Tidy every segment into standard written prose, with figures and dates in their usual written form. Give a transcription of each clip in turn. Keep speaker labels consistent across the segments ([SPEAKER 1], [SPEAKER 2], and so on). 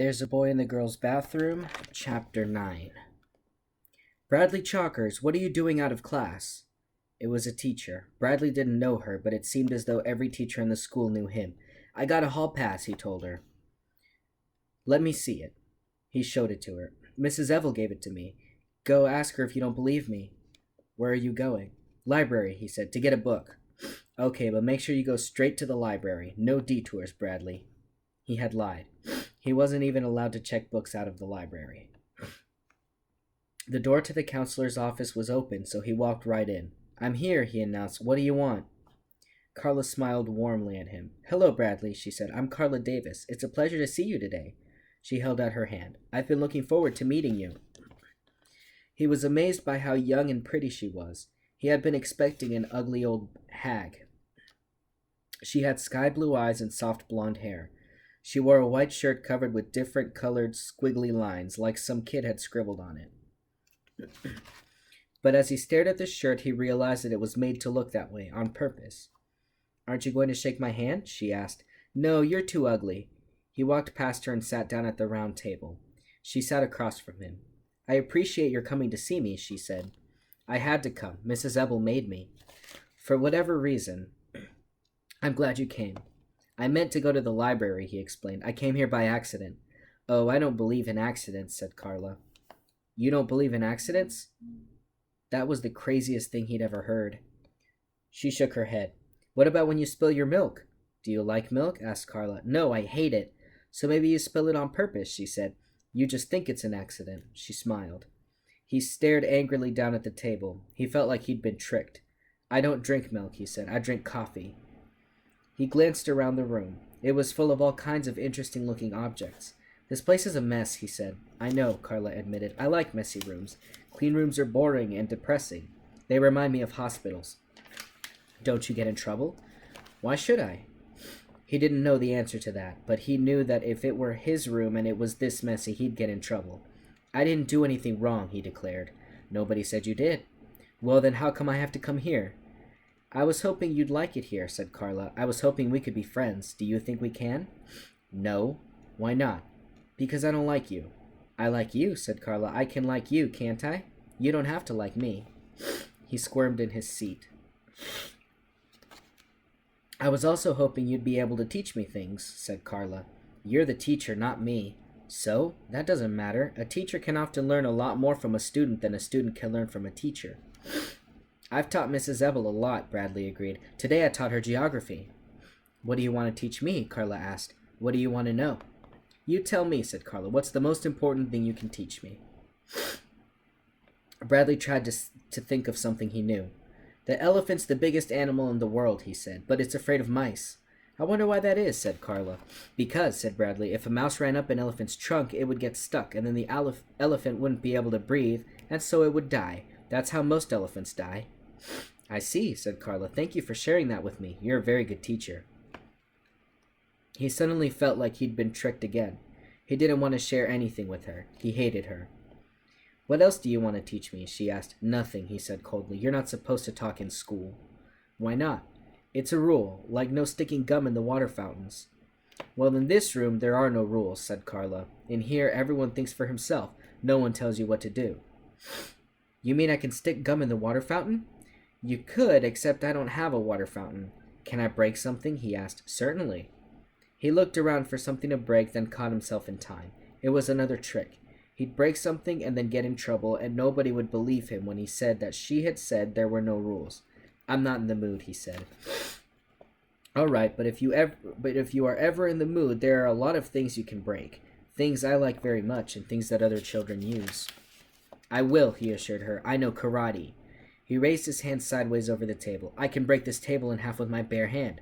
[SPEAKER 1] There's a Boy in the Girls' Bathroom, Chapter 9. Bradley Chalkers, what are you doing out of class? It was a teacher. Bradley didn't know her, but it seemed as though every teacher in the school knew him. I got a hall pass, he told her. Let me see it. He showed it to her. Mrs. Evil gave it to me. Go ask her if you don't believe me. Where are you going? Library, he said, to get a book. Okay, but make sure you go straight to the library. No detours, Bradley. He had lied. He wasn't even allowed to check books out of the library. The door to the counselor's office was open, so he walked right in. I'm here, he announced. What do you want? Carla smiled warmly at him. Hello, Bradley, she said. I'm Carla Davis. It's a pleasure to see you today. She held out her hand. I've been looking forward to meeting you. He was amazed by how young and pretty she was. He had been expecting an ugly old hag. She had sky-blue eyes and soft blonde hair. She wore a white shirt covered with different colored squiggly lines, like some kid had scribbled on it. But as he stared at the shirt, he realized that it was made to look that way, on purpose. Aren't you going to shake my hand? She asked. No, you're too ugly. He walked past her and sat down at the round table. She sat across from him. I appreciate your coming to see me, she said. I had to come. Mrs. Ebel made me. For whatever reason. I'm glad you came. I meant to go to the library, he explained. I came here by accident. Oh, I don't believe in accidents, said Carla. You don't believe in accidents? That was the craziest thing he'd ever heard. She shook her head. What about when you spill your milk? Do you like milk? Asked Carla. No, I hate it. So maybe you spill it on purpose, she said. You just think it's an accident. She smiled. He stared angrily down at the table. He felt like he'd been tricked. I don't drink milk, he said. I drink coffee. He glanced around the room. It was full of all kinds of interesting-looking objects. This place is a mess, he said. I know, Carla admitted. I like messy rooms. Clean rooms are boring and depressing. They remind me of hospitals. Don't you get in trouble? Why should I? He didn't know the answer to that, but he knew that if it were his room and it was this messy, he'd get in trouble. I didn't do anything wrong, he declared. Nobody said you did. Well, then how come I have to come here? I was hoping you'd like it here, said Carla. I was hoping we could be friends. Do you think we can? No. Why not? Because I don't like you. I like you, said Carla. I can like you, can't I? You don't have to like me. He squirmed in his seat. I was also hoping you'd be able to teach me things, said Carla. You're the teacher, not me. So? That doesn't matter. A teacher can often learn a lot more from a student than a student can learn from a teacher. I've taught Mrs. Ebel a lot, Bradley agreed. Today I taught her geography. What do you want to teach me? Carla asked. What do you want to know? You tell me, said Carla. What's the most important thing you can teach me? Bradley tried to think of something he knew. The elephant's the biggest animal in the world, he said, but it's afraid of mice. I wonder why that is, said Carla. Because, said Bradley, if a mouse ran up an elephant's trunk, it would get stuck, and then the elephant wouldn't be able to breathe, and so it would die. That's how most elephants die. I see, said Carla. Thank you for sharing that with me. You're a very good teacher. He suddenly felt like he'd been tricked again. He didn't want to share anything with her. He hated her. What else do you want to teach me? She asked. Nothing, he said coldly. You're not supposed to talk in school. Why not? It's a rule, like no sticking gum in the water fountains. Well, in this room, there are no rules, said Carla. In here, everyone thinks for himself. No one tells you what to do. You mean I can stick gum in the water fountain? You could, except I don't have a water fountain. Can I break something? He asked. Certainly. He looked around for something to break, then caught himself in time. It was another trick. He'd break something and then get in trouble, and nobody would believe him when he said that she had said there were no rules. I'm not in the mood, he said. All right, but if you are ever in the mood, there are a lot of things you can break. Things I like very much, and things that other children use. I will, he assured her. I know karate. He raised his hand sideways over the table. I can break this table in half with my bare hand.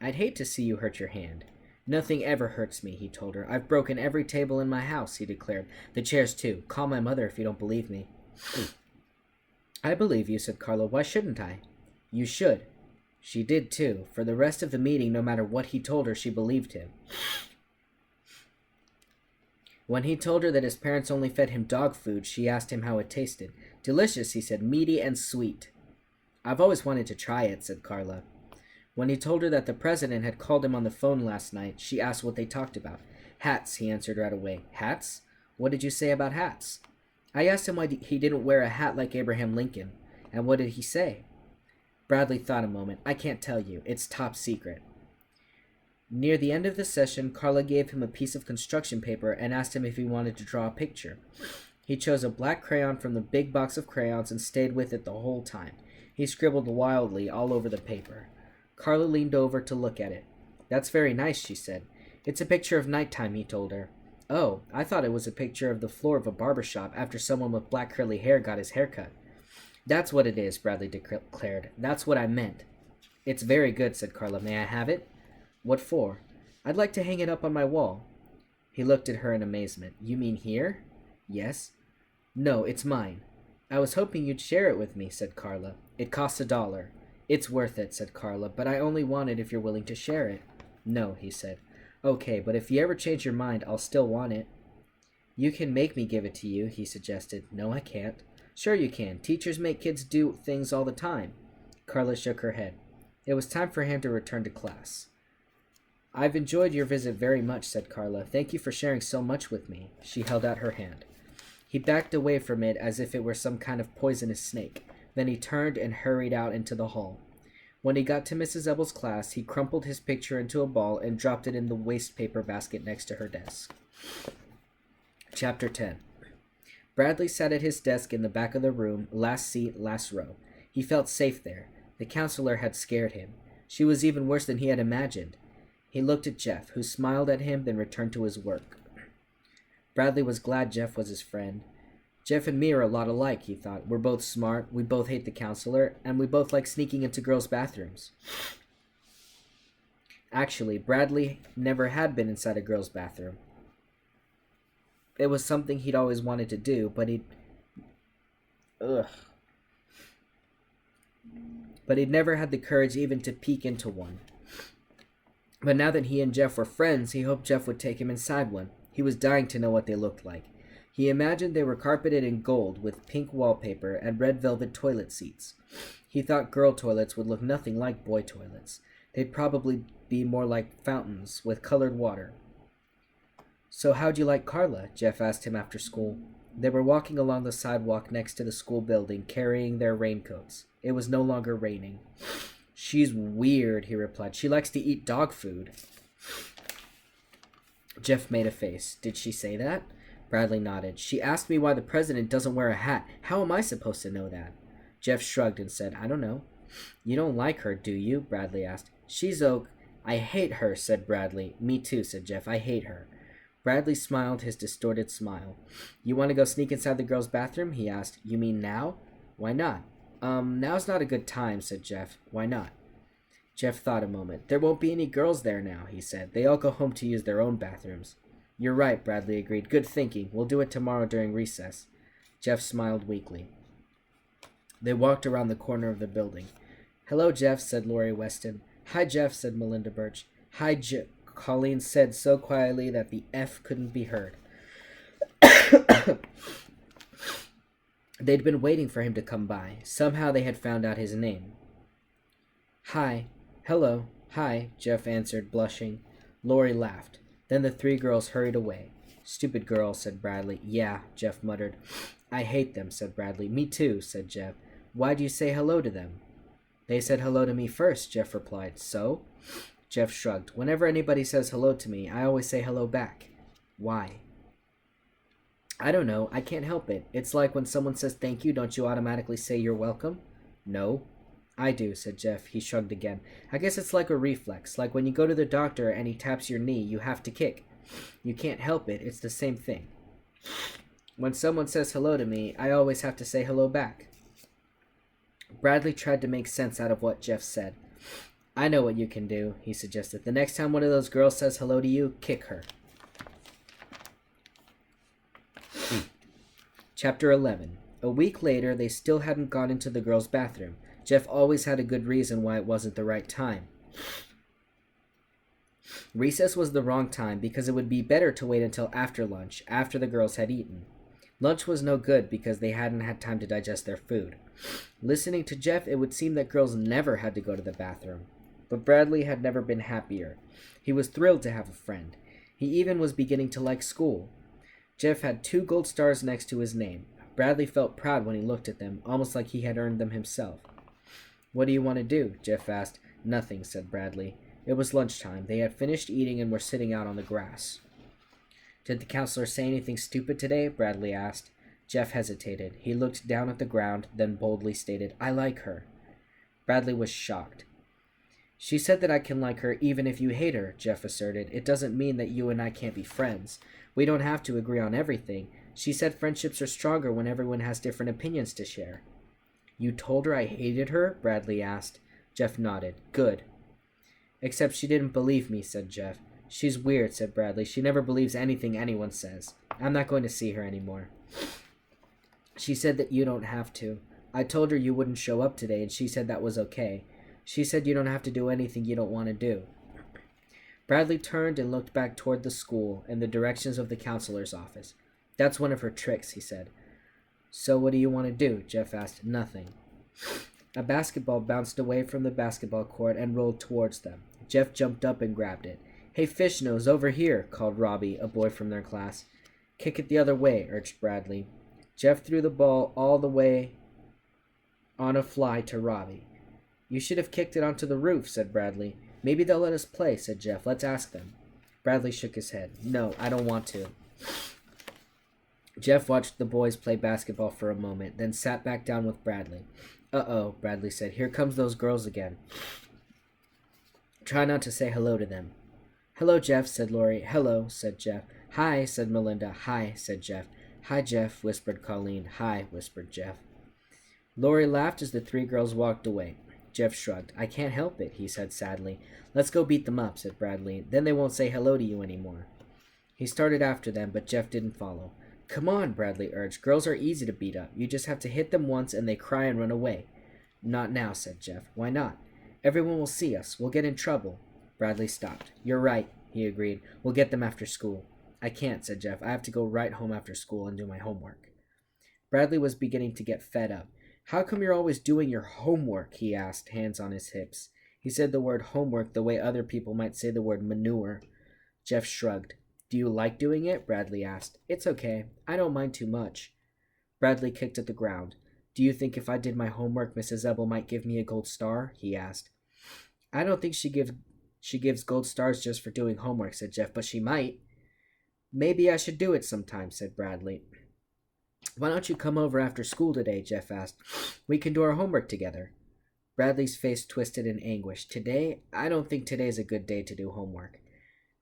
[SPEAKER 1] I'd hate to see you hurt your hand. Nothing ever hurts me, he told her. I've broken every table in my house, he declared. The chairs, too. Call my mother if you don't believe me. I believe you, said Carla. Why shouldn't I? You should. She did, too. For the rest of the meeting, no matter what he told her, she believed him. When he told her that his parents only fed him dog food, she asked him how it tasted. Delicious, he said, meaty and sweet. I've always wanted to try it, said Carla. When he told her that the president had called him on the phone last night, she asked what they talked about. Hats, he answered right away. Hats? What did you say about hats? I asked him why he didn't wear a hat like Abraham Lincoln. And what did he say? Bradley thought a moment. I can't tell you. It's top secret. Near the end of the session, Carla gave him a piece of construction paper and asked him if he wanted to draw a picture. He chose a black crayon from the big box of crayons and stayed with it the whole time. He scribbled wildly all over the paper. Carla leaned over to look at it. That's very nice, she said. It's a picture of nighttime, he told her. Oh, I thought it was a picture of the floor of a barber shop after someone with black curly hair got his hair cut. That's what it is, Bradley declared. That's what I meant. It's very good, said Carla. May I have it? What for? I'd like to hang it up on my wall. He looked at her in amazement. You mean here? Yes. No, it's mine. I was hoping you'd share it with me, said Carla. It costs $1. It's worth it, said Carla, but I only want it if you're willing to share it. No, he said. Okay, but if you ever change your mind, I'll still want it. You can make me give it to you, he suggested. No, I can't. Sure you can. Teachers make kids do things all the time. Carla shook her head. It was time for him to return to class. I've enjoyed your visit very much, said Carla. Thank you for sharing so much with me. She held out her hand. He backed away from it as if it were some kind of poisonous snake. Then he turned and hurried out into the hall. When he got to Mrs. Ebble's class, he crumpled his picture into a ball and dropped it in the waste paper basket next to her desk. Chapter 10. Bradley sat at his desk in the back of the room, last seat, last row. He felt safe there. The counselor had scared him. She was even worse than he had imagined. He looked at Jeff, who smiled at him, then returned to his work. Bradley was glad Jeff was his friend. Jeff and me are a lot alike, he thought. We're both smart, we both hate the counselor, and we both like sneaking into girls' bathrooms. Actually, Bradley never had been inside a girl's bathroom. It was something he'd always wanted to do, but he'd never had the courage even to peek into one. But now that he and Jeff were friends, he hoped Jeff would take him inside one. He was dying to know what they looked like. He imagined they were carpeted in gold with pink wallpaper and red velvet toilet seats. He thought girl toilets would look nothing like boy toilets. They'd probably be more like fountains with colored water. So how'd you like Carla? Jeff asked him after school. They were walking along the sidewalk next to the school building, carrying their raincoats. It was no longer raining. She's weird, he replied. She likes to eat dog food. Jeff made a face. Did she say that? Bradley nodded. She asked me why the president doesn't wear a hat. How am I supposed to know that? Jeff shrugged and said, I don't know. You don't like her, do you? Bradley asked. She's oak. I hate her, said Bradley. Me too, said Jeff. I hate her. Bradley smiled his distorted smile. You want to go sneak inside the girls' bathroom? He asked. You mean now? Why not? Now's not a good time, said Jeff. Why not? Jeff thought a moment. There won't be any girls there now, he said. They all go home to use their own bathrooms. You're right, Bradley agreed. Good thinking. We'll do it tomorrow during recess. Jeff smiled weakly. They walked around the corner of the building. Hello, Jeff, said Laurie Weston. Hi, Jeff, said Melinda Birch. Hi, Jeff, Colleen said so quietly that the F couldn't be heard. They'd been waiting for him to come by. Somehow they had found out his name. Hi. Hello. Hi, Jeff answered, blushing. Laurie laughed. Then the three girls hurried away. Stupid girls, said Bradley. Yeah, Jeff muttered. I hate them, said Bradley. Me too, said Jeff. Why'd you say hello to them? They said hello to me first, Jeff replied. So? Jeff shrugged. Whenever anybody says hello to me, I always say hello back. Why? I don't know. I can't help it. It's like when someone says thank you, don't you automatically say you're welcome? No. I do, said Jeff. He shrugged again. I guess it's like a reflex. Like when you go to the doctor and he taps your knee, you have to kick. You can't help it. It's the same thing. When someone says hello to me, I always have to say hello back. Bradley tried to make sense out of what Jeff said. I know what you can do, he suggested. The next time one of those girls says hello to you, kick her. Chapter 11. A week later, they still hadn't gone into the girls' bathroom. Jeff always had a good reason why it wasn't the right time. Recess was the wrong time because it would be better to wait until after lunch, after the girls had eaten. Lunch was no good because they hadn't had time to digest their food. Listening to Jeff, it would seem that girls never had to go to the bathroom. But Bradley had never been happier. He was thrilled to have a friend. He even was beginning to like school. Jeff had 2 gold stars next to his name. Bradley felt proud when he looked at them, almost like he had earned them himself. "What do you want to do?" Jeff asked. "Nothing," said Bradley. It was lunchtime. They had finished eating and were sitting out on the grass. "Did the counselor say anything stupid today?" Bradley asked. Jeff hesitated. He looked down at the ground, then boldly stated, "I like her." Bradley was shocked. "She said that I can like her even if you hate her," Jeff asserted. "It doesn't mean that you and I can't be friends. We don't have to agree on everything. She said friendships are stronger when everyone has different opinions to share." "You told her I hated her?" Bradley asked. Jeff nodded. "Good." "Except she didn't believe me," said Jeff. "She's weird," said Bradley. "She never believes anything anyone says. I'm not going to see her anymore." "She said that you don't have to. I told her you wouldn't show up today, and she said that was okay. She said you don't have to do anything you don't want to do." Bradley turned and looked back toward the school and the directions of the counselor's office. "That's one of her tricks," he said. "So what do you want to do?" Jeff asked. "Nothing." A basketball bounced away from the basketball court and rolled towards them. Jeff jumped up and grabbed it. "Hey, Fishnose, over here," called Robbie, a boy from their class. "Kick it the other way," urged Bradley. Jeff threw the ball all the way on a fly to Robbie. "You should have kicked it onto the roof," said Bradley. "Maybe they'll let us play," said Jeff. "Let's ask them." Bradley shook his head. "No, I don't want to." Jeff watched the boys play basketball for a moment, then sat back down with Bradley. "Uh-oh," Bradley said. "Here comes those girls again. Try not to say hello to them." "Hello, Jeff," said Lori. "Hello," said Jeff. "Hi," said Melinda. "Hi," said Jeff. "Hi, Jeff," whispered Colleen. "Hi," whispered Jeff. Lori laughed as the 3 girls walked away. Jeff shrugged. "I can't help it," he said sadly. "Let's go beat them up," said Bradley. "Then they won't say hello to you anymore." He started after them, but Jeff didn't follow. "Come on," Bradley urged. "Girls are easy to beat up. You just have to hit them once and they cry and run away." "Not now," said Jeff. "Why not?" "Everyone will see us. We'll get in trouble." Bradley stopped. "You're right," he agreed. "We'll get them after school." "I can't," said Jeff. "I have to go right home after school and do my homework." Bradley was beginning to get fed up. "How come you're always doing your homework?" he asked, hands on his hips. He said the word homework the way other people might say the word manure. Jeff shrugged. "Do you like doing it?" Bradley asked. "It's okay. I don't mind too much." Bradley kicked at the ground. "Do you think if I did my homework, Mrs. Ebel might give me a gold star?" he asked. "I don't think she gives gold stars just for doing homework," said Jeff, "but she might." "Maybe I should do it sometime," said Bradley. "Why don't you come over after school today?" Jeff asked. "We can do our homework together." Bradley's face twisted in anguish. "Today? I don't think today's a good day to do homework."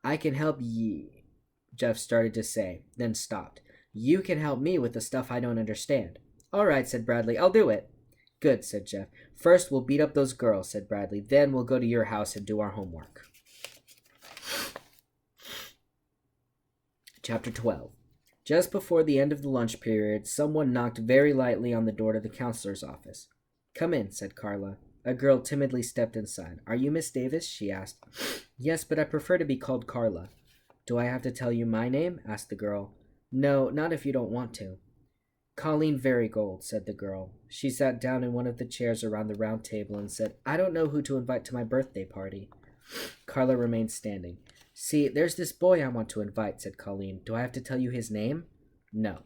[SPEAKER 1] "I can help ye," Jeff started to say, then stopped. "You can help me with the stuff I don't understand." "All right," said Bradley. "I'll do it." "Good," said Jeff. "First, we'll beat up those girls," said Bradley. "Then we'll go to your house and do our homework." Chapter 12. Just before the end of the lunch period, someone knocked very lightly on the door to the counselor's office. "Come in," said Carla. A girl timidly stepped inside. "Are you Miss Davis?" she asked. "Yes, but I prefer to be called Carla." "Do I have to tell you my name?" asked the girl. "No, not if you don't want to." "Colleen Varigold," said the girl. She sat down in one of the chairs around the round table and said, "I don't know who to invite to my birthday party." Carla remained standing. "See, there's this boy I want to invite," said Colleen. "Do I have to tell you his name?" "No."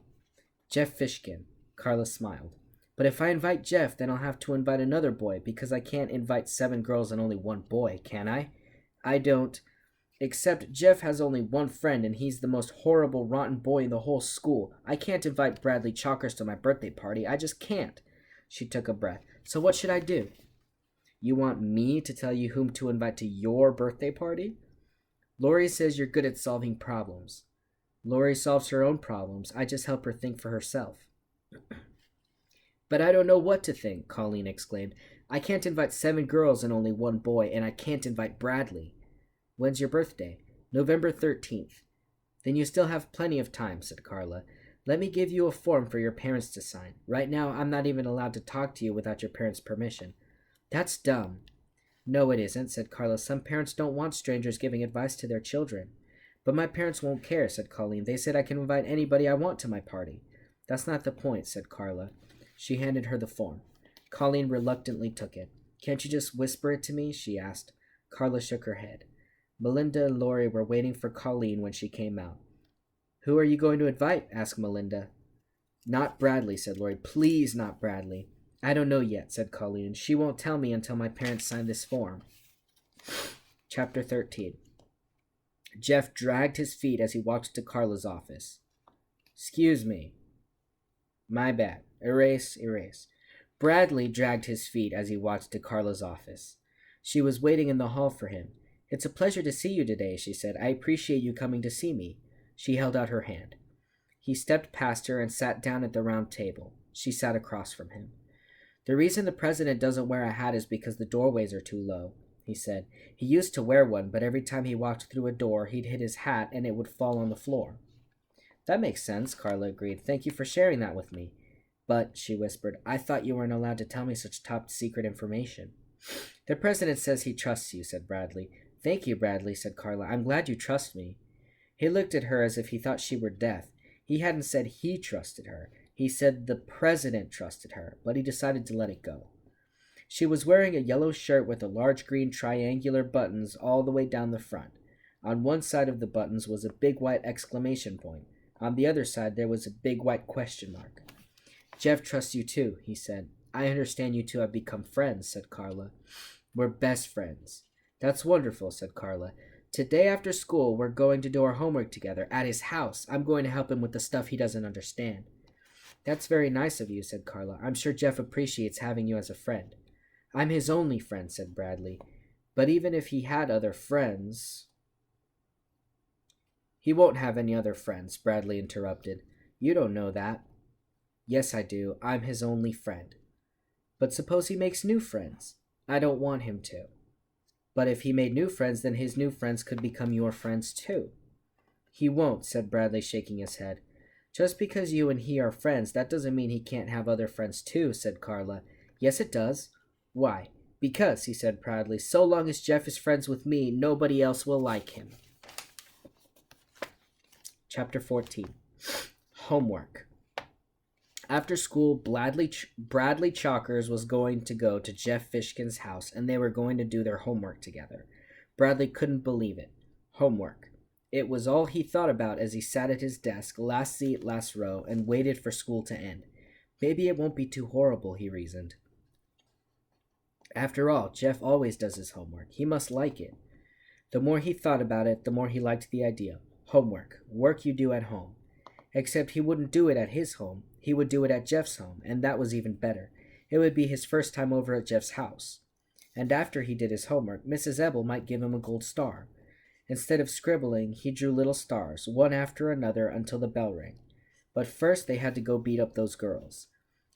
[SPEAKER 1] "Jeff Fishkin." Carla smiled. "But if I invite Jeff, then I'll have to invite another boy, because I can't invite 7 girls and only 1 boy, can I? I don't. Except Jeff has only 1 friend, and he's the most horrible, rotten boy in the whole school. I can't invite Bradley Chalkers to my birthday party. I just can't." She took a breath. "So what should I do?" "You want me to tell you whom to invite to your birthday party?" "Lori says you're good at solving problems." "Lori solves her own problems. I just help her think for herself." "But I don't know what to think," Colleen exclaimed. "I can't invite 7 girls and only 1 boy, and I can't invite Bradley." "When's your birthday?" "November 13th. "Then you still have plenty of time," said Carla. "Let me give you a form for your parents to sign. Right now, I'm not even allowed to talk to you without your parents' permission." "That's dumb." "No, it isn't," said Carla. "Some parents don't want strangers giving advice to their children." "But my parents won't care," said Colleen. "They said I can invite anybody I want to my party." "That's not the point," said Carla. She handed her the form. Colleen reluctantly took it. "Can't you just whisper it to me?" she asked. Carla shook her head. Melinda and Laurie were waiting for Colleen when she came out. Who are you going to invite? Asked Melinda. Not Bradley, said Laurie. Please, not Bradley. I don't know yet, said Colleen. She won't tell me until my parents sign this form. Chapter 13. Jeff dragged his feet as he walked to Carla's office. Excuse me. My bad. Erase. Bradley dragged his feet as he walked to Carla's office. She was waiting in the hall for him. It's a pleasure to see you today, she said. I appreciate you coming to see me. She held out her hand. He stepped past her and sat down at the round table. She sat across from him. The reason the president doesn't wear a hat is because the doorways are too low, he said. He used to wear one, but every time he walked through a door, he'd hit his hat and it would fall on the floor. That makes sense, Carla agreed. Thank you for sharing that with me. But, she whispered, I thought you weren't allowed to tell me such top-secret information. The president says he trusts you, said Bradley. Thank you, Bradley, said Carla. I'm glad you trust me. He looked at her as if he thought she were deaf. He hadn't said he trusted her. He said the president trusted her, but he decided to let it go. She was wearing a yellow shirt with a large green triangular buttons all the way down the front. On one side of the buttons was a big white exclamation point. On the other side there was a big white question mark. Jeff trusts you too, he said. I understand you two have become friends, said Carla. We're best friends. That's wonderful, said Carla. Today after school, we're going to do our homework together at his house. I'm going to help him with the stuff he doesn't understand. That's very nice of you, said Carla. I'm sure Jeff appreciates having you as a friend. I'm his only friend, said Bradley. But even if he had other friends... He won't have any other friends, Bradley interrupted. You don't know that. Yes, I do. I'm his only friend. But suppose he makes new friends. I don't want him to. But if he made new friends, then his new friends could become your friends too. He won't, said Bradley, shaking his head. Just because you and he are friends, that doesn't mean he can't have other friends too, said Carla. Yes, it does. Why? Because, he said proudly, so long as Jeff is friends with me, nobody else will like him. Chapter 14. Homework. After school, Bradley Chalkers was going to go to Jeff Fishkin's house, and they were going to do their homework together. Bradley couldn't believe it. Homework. It was all he thought about as he sat at his desk, last seat, last row, and waited for school to end. Maybe it won't be too horrible, he reasoned. After all, Jeff always does his homework. He must like it. The more he thought about it, the more he liked the idea. Homework. Work you do at home. Except he wouldn't do it at his home. He would do it at Jeff's home, and that was even better. It would be his first time over at Jeff's house. And after he did his homework, Mrs. Ebel might give him a gold star. Instead of scribbling, he drew little stars, one after another, until the bell rang. But first they had to go beat up those girls.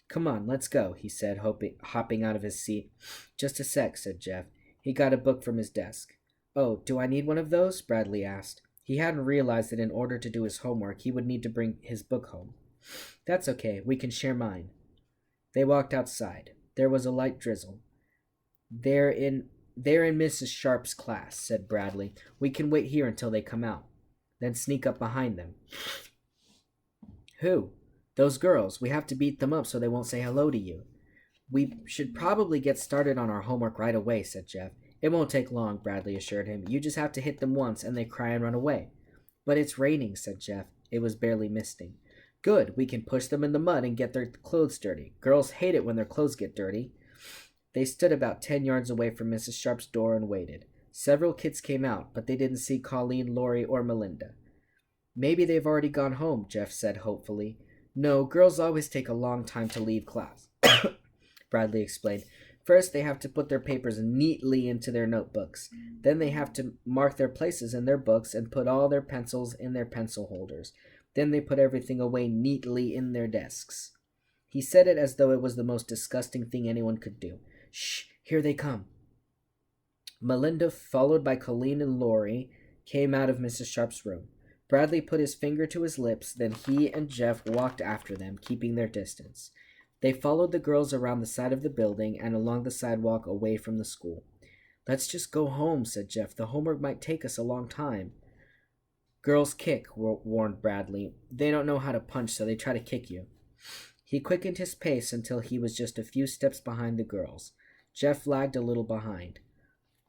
[SPEAKER 1] Come on, let's go, he said, hopping out of his seat. Just a sec, said Jeff. He got a book from his desk. Oh, do I need one of those? Bradley asked. He hadn't realized that in order to do his homework, he would need to bring his book home. That's okay, we can share mine. They walked outside. There was a light drizzle. They're in Mrs. Sharp's class, said Bradley. We can wait here until they come out, then sneak up behind them. Who? Those girls. We have to beat them up so they won't say hello to you. We should probably get started on our homework right away, said Jeff. It won't take long, Bradley assured him. You just have to hit them once and they cry and run away. But it's raining, said Jeff. It was barely misting. Good, we can push them in the mud and get their clothes dirty. Girls hate it when their clothes get dirty. They stood about 10 yards away from Mrs. Sharp's door and waited. Several kids came out, but they didn't see Colleen, Laurie, or Melinda. Maybe they've already gone home, Jeff said hopefully. No, girls always take a long time to leave class, Bradley explained. First, they have to put their papers neatly into their notebooks. Then they have to mark their places in their books and put all their pencils in their pencil holders. Then they put everything away neatly in their desks. He said it as though it was the most disgusting thing anyone could do. Shh, here they come. Melinda, followed by Colleen and Laurie, came out of Mrs. Sharp's room. Bradley put his finger to his lips, then he and Jeff walked after them, keeping their distance. They followed the girls around the side of the building and along the sidewalk away from the school. Let's just go home, said Jeff. The homework might take us a long time. Girls kick, warned Bradley. They don't know how to punch, so they try to kick you. He quickened his pace until he was just a few steps behind the girls. Jeff lagged a little behind.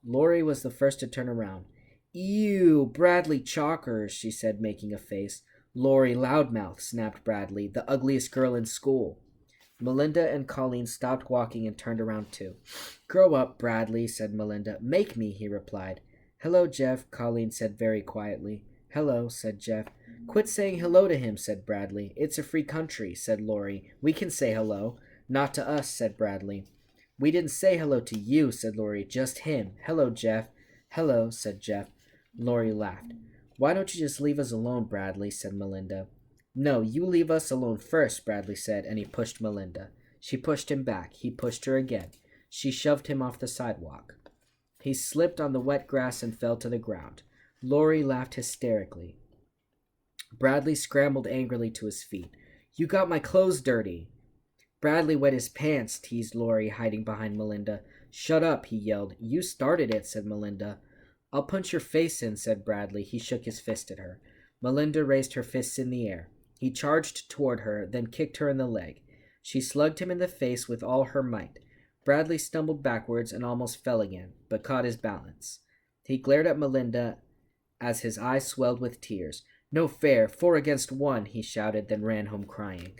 [SPEAKER 1] Laurie was the first to turn around. Ew, Bradley Chalkers, she said, making a face. Lori Loudmouth, snapped Bradley, the ugliest girl in school. Melinda and Colleen stopped walking and turned around too. Grow up, Bradley, said Melinda. Make me, he replied. Hello, Jeff, Colleen said very quietly. Hello, said Jeff. Quit saying hello to him, said Bradley. It's a free country, said Lori. We can say hello. Not to us, said Bradley. We didn't say hello to you, said Lori. Just him. Hello, Jeff. Hello, said Jeff. Lori laughed. Why don't you just leave us alone, Bradley, said Melinda. No, you leave us alone first, Bradley said, and he pushed Melinda. She pushed him back. He pushed her again. She shoved him off the sidewalk. He slipped on the wet grass and fell to the ground. Lori laughed hysterically. Bradley scrambled angrily to his feet. You got my clothes dirty. Bradley wet his pants, teased Lori, hiding behind Melinda. Shut up, he yelled. You started it, said Melinda. I'll punch your face in, said Bradley. He shook his fist at her. Melinda raised her fists in the air. He charged toward her, then kicked her in the leg. She slugged him in the face with all her might. Bradley stumbled backwards and almost fell again, but caught his balance. He glared at Melinda as his eyes swelled with tears. No fair, 4 against 1, he shouted, then ran home crying.